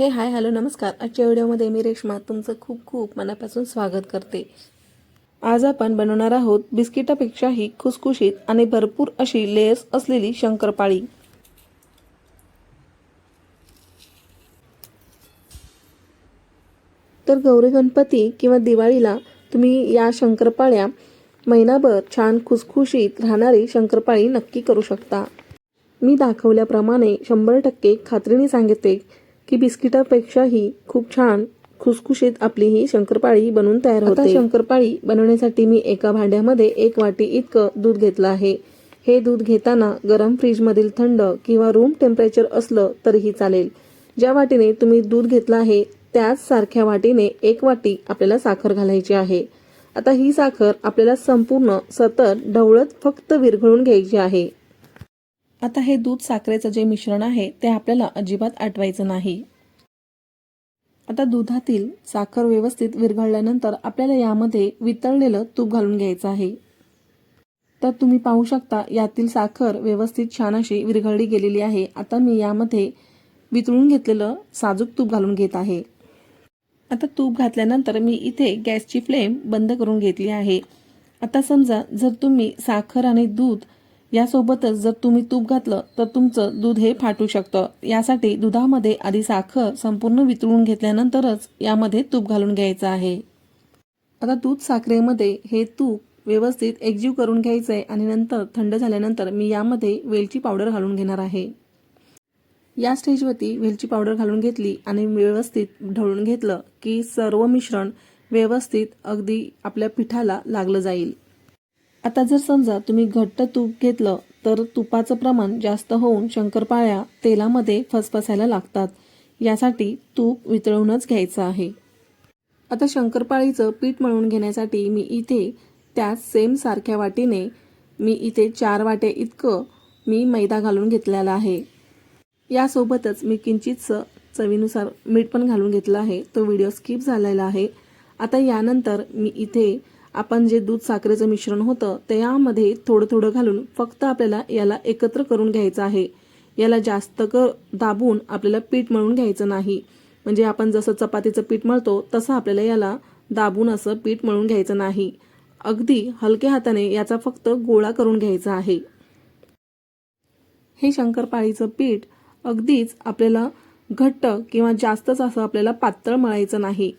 Hi hello नमस्कार. आजच्या व्हिडिओमध्ये मी रेश्मा तुमचं खूप खूप मनापासून स्वागत करते. आज आपण बनवणार आहोत बिस्किटापेक्षाही खुसखुशीत आणि भरपूर अशी लेयर्स असलेली शंकरपाळी. तर गौरी गणपती किंवा दिवाळीला तुम्ही या शंकरपाळ्या महिनाभर छान खुसखुशीत राहणारी शंकरपाळी नक्की करू शकता. मी दाखवल्याप्रमाणे 100% खात्रीने सांगते की बिस्किटापेक्षाही खूप छान खुसखुशीत आपली ही शंकरपाळी बनवून तयार होते. आता शंकरपाळी बनवण्यासाठी मी एका भांड्यामध्ये 1 वाटी इतकं दूध घेतलं आहे. हे दूध घेताना गरम फ्रीजमधील थंड किंवा रूम टेम्परेचर असलं तरीही चालेल. ज्या वाटीने तुम्ही दूध घेतलं आहे त्याच सारख्या वाटीने 1 वाटी आपल्याला साखर घालायची आहे. आता ही साखर आपल्याला संपूर्ण सतत ढवळत फक्त विरघळून घ्यायची आहे. आता हे दूध साखरेचं जे मिश्रण आहे ते आपल्याला अजिबात आटवायचं नाही. आता दुधातील साखर व्यवस्थित विरघळल्यानंतर आपल्याला यामध्ये वितळलेलं तूप घालून घ्यायचं आहे. तर तुम्ही पाहू शकता यातील साखर व्यवस्थित छान अशी विरघळली गेलेली आहे. आता मी यामध्ये वितळून घेतलेलं साजूक तूप घालून घेत आहे. आता तूप घातल्यानंतर मी इथे गॅसची फ्लेम बंद करून घेतली आहे. आता समजा जर तुम्ही साखर आणि दूध यासोबतच जर तुम्ही तूप घातलं तर तुमचं दूध हे फाटू शकतं. यासाठी दुधामध्ये आधी साखर संपूर्ण वितळून घेतल्यानंतरच यामध्ये तूप घालून घ्यायचं आहे. आता दूध साखरेमध्ये हे तूप व्यवस्थित एकजीव करून घ्यायचं आहे आणि नंतर थंड झाल्यानंतर मी यामध्ये वेलची पावडर घालून घेणार आहे. या स्टेजवरती वेलची पावडर घालून घेतली आणि व्यवस्थित ढवळून घेतलं की सर्व मिश्रण व्यवस्थित अगदी आपल्या पिठाला लागलं जाईल. आता जर समजा तुम्ही घट्ट तूप घेतलं तर तुपाचं प्रमाण जास्त होऊन शंकरपाळ्या तेलामध्ये फसफसायला लागतात. यासाठी तूप वितळूनच घ्यायचं आहे. आता शंकरपाळीचं पीठ मळून घेण्यासाठी मी इथे त्याच सेम सारख्या वाटीने मी इथे 4 वाटे इतकं मी मैदा घालून घेतलेला आहे. यासोबतच मी किंचितसं चवीनुसार मीठ पण घालून घेतलं आहे. तो व्हिडिओ स्किप झालेला आहे. आता यानंतर मी इथे आपण जे दूध साखरेचं मिश्रण होतं त्यामध्ये थोडं थोडं घालून फक्त आपल्याला याला एकत्र करून घ्यायचं आहे. याला जास्त दाबून आपल्याला पीठ मळून घ्यायचं नाही. म्हणजे आपण जसं चपातीचं पीठ मळतो तसं आपल्याला याला दाबून असं पीठ मळून घ्यायचं नाही. अगदी हलक्या हाताने याचा फक्त गोळा करून घ्यायचा आहे. हे शंकरपाळीचं पीठ अगदीच आपल्याला घट्ट किंवा जास्तच असं आपल्याला पातळ मळायचं नाही.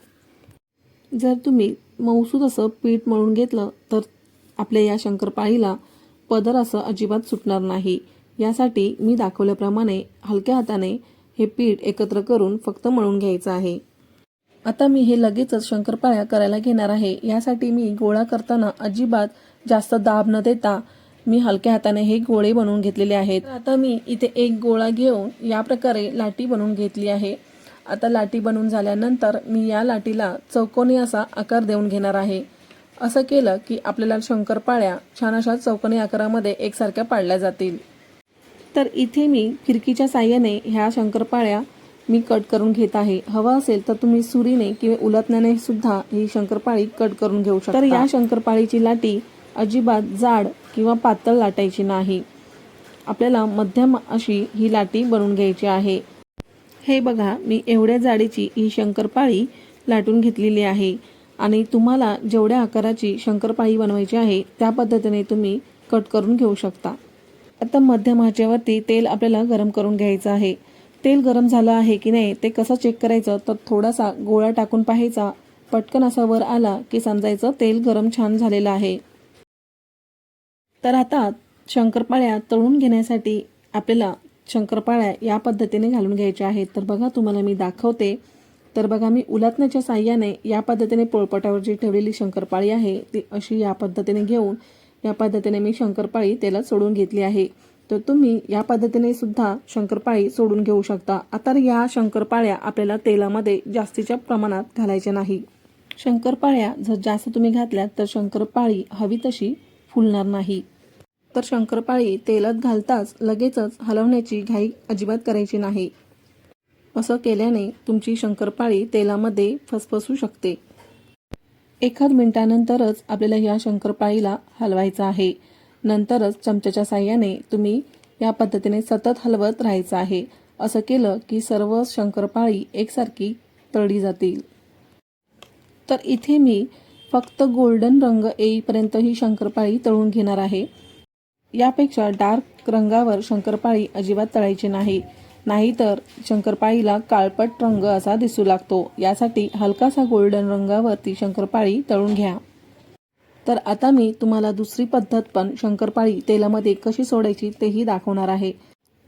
जर तुम्ही मऊसूद असं पीठ मळून घेतलं तर आपल्या या शंकरपाळीला पदर असं अजिबात सुटणार नाही. यासाठी मी दाखवल्याप्रमाणे हलक्या हाताने हे पीठ एकत्र करून फक्त मळून घ्यायचं आहे. आता मी हे लगेचच शंकरपाळ्या करायला घेणार आहे. यासाठी मी गोळा करताना अजिबात जास्त दाब न देता मी हलक्या हाताने हे गोळे बनवून घेतलेले आहेत. आता मी इथे एक गोळा घेऊन या प्रकारे लाटी बनवून घेतली आहे. आता लाटी बनवून झाल्यानंतर मी या लाटीला चौकोनी असा आकार देऊन घेणार आहे. असं केलं की आपल्याला शंकरपाळ्या छान अशा चौकोनी आकारामध्ये एकसारख्या पाडल्या जातील. तर इथे मी फिरकीच्या साहाय्याने ह्या शंकरपाळ्या मी कट करून घेत आहे. हवा असेल तर तुम्ही सुरीने किंवा उलटण्याने सुद्धा ही शंकरपाळी कट करून घेऊ शकता. तर या शंकरपाळीची लाटी अजिबात जाड किंवा पातळ लाटायची नाही. आपल्याला मध्यम अशी ही लाटी बनवून घ्यायची आहे. हे बघा मी एवढ्या जाडीची ही शंकरपाळी लाटून घेतलेली आहे आणि तुम्हाला जेवढ्या आकाराची शंकरपाळी बनवायची आहे त्या पद्धतीने तुम्ही कट करून घेऊ शकता. आता मध्यम आचेवरती तेल आपल्याला गरम करून घ्यायचं आहे. तेल गरम झालं आहे की नाही ते कसं चेक करायचं तर थोडासा गोळा टाकून पाहायचा. पटकन असा वर आला की समजायचं तेल गरम छान झालेलं आहे. तर आता शंकरपाळ्या तळून घेण्यासाठी आपल्याला शंकरपाळ्या या पद्धतीने घालून घ्यायच्या आहेत. तर बघा तुम्हाला मी दाखवते. तर बघा मी उलटण्याच्या साहाय्याने या पद्धतीने पोळपाटावर जी ठेवलेली शंकरपाळी आहे ती अशी या पद्धतीने घेऊन या पद्धतीने मी शंकरपाळी तेलात सोडून घेतली आहे. तर तुम्ही या पद्धतीने सुद्धा शंकरपाळी सोडून घेऊ शकता. आता या शंकरपाळ्या आपल्याला तेलामध्ये जास्तीच्या प्रमाणात घालायच्या नाही. शंकरपाळ्या जर जास्त तुम्ही घातल्यात तर शंकरपाळी हवी तशी फुलणार नाही. तर शंकरपाळी तेलात घालताच लगेचच हलवण्याची घाई अजिबात करायची नाही. असं केल्याने तुमची शंकरपाळी तेलामध्ये फसफसू शकते. 1 मिनिटानंतरच आपल्याला या शंकरपाळीला हलवायचं आहे. नंतरच चमच्याच्या साहाय्याने तुम्ही या पद्धतीने सतत हलवत राहायचं आहे. असं केलं की सर्व शंकरपाळी एकसारखी तळली जातील. तर इथे मी फक्त गोल्डन रंग येईपर्यंत ही शंकरपाळी तळून घेणार आहे. यापेक्षा डार्क रंगावर शंकरपाळी अजिबात तळायची नाही, नाहीतर शंकरपाळीला काळपट रंग असा दिसू लागतो. यासाठी हलकासा गोल्डन रंगावर ती शंकरपाळी तळून घ्या. तर आता मी तुम्हाला दुसरी पद्धत पण शंकरपाळी तेलामध्ये कशी सोडायची तेही दाखवणार आहे.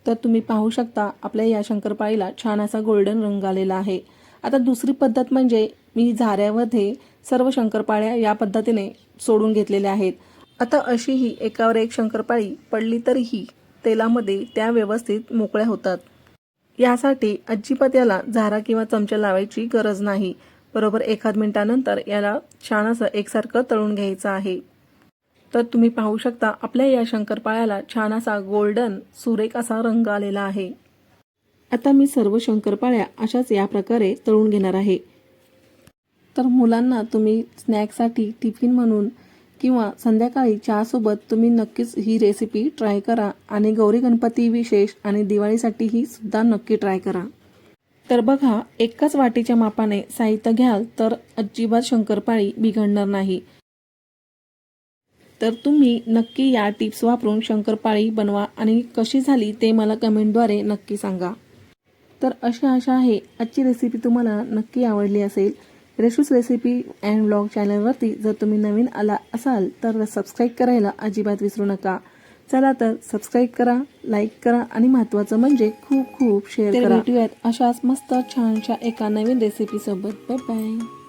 तर तुम्ही पाहू शकता आपल्या या शंकरपाळीला छान असा गोल्डन रंग आलेला आहे. आता दुसरी पद्धत म्हणजे मी झाऱ्यामध्ये सर्व शंकरपाळ्या या पद्धतीने सोडून घेतलेल्या आहेत. आता अशीही एकावर एक शंकरपाळी पडली तरीही तेलामध्ये त्या व्यवस्थित मोकळ्या होतात. यासाठी अजिबात याला झारा किंवा चमचा लावायची गरज नाही. बरोबर 1 मिनिटानंतर याला छान असं एकसारखं तळून घ्यायचं आहे. तर तुम्ही पाहू शकता आपल्या या शंकरपाळ्याला छान असा गोल्डन सुरेख असा रंग आलेला आहे. आता मी सर्व शंकरपाळ्या अशाच या प्रकारे तळून घेणार आहे. तर मुलांना तुम्ही स्नॅक्ससाठी टिफिन म्हणून किंवा संध्याकाळी चहासोबत तुम्ही नक्कीच ही रेसिपी ट्राय करा आणि गौरी गणपती विशेष आणि दिवाळीसाठी ही सुद्धा नक्की ट्राय करा. तर बघा, एकाच वाटीच्या मापाने साहित्य घ्याल तर अजिबात शंकरपाळी बिघडणार नाही. तर तुम्ही नक्की या टिप्स वापरून शंकरपाळी बनवा आणि कशी झाली ते मला कमेंटद्वारे नक्की सांगा. तर अशा आहे आजची रेसिपी तुम्हाला नक्की आवडली असेल. रेशूस रेसिपी अँड व्लॉग चॅनलवरती जर तुम्ही नवीन आला असाल तर सबस्क्राईब करायला अजिबात विसरू नका. चला तर सबस्क्राईब करा, लाईक करा आणि महत्त्वाचं म्हणजे खूप खूप शेअर करा. भेटूयात अशाच मस्त छानशा एका नवीन रेसिपीसोबत. Bye bye.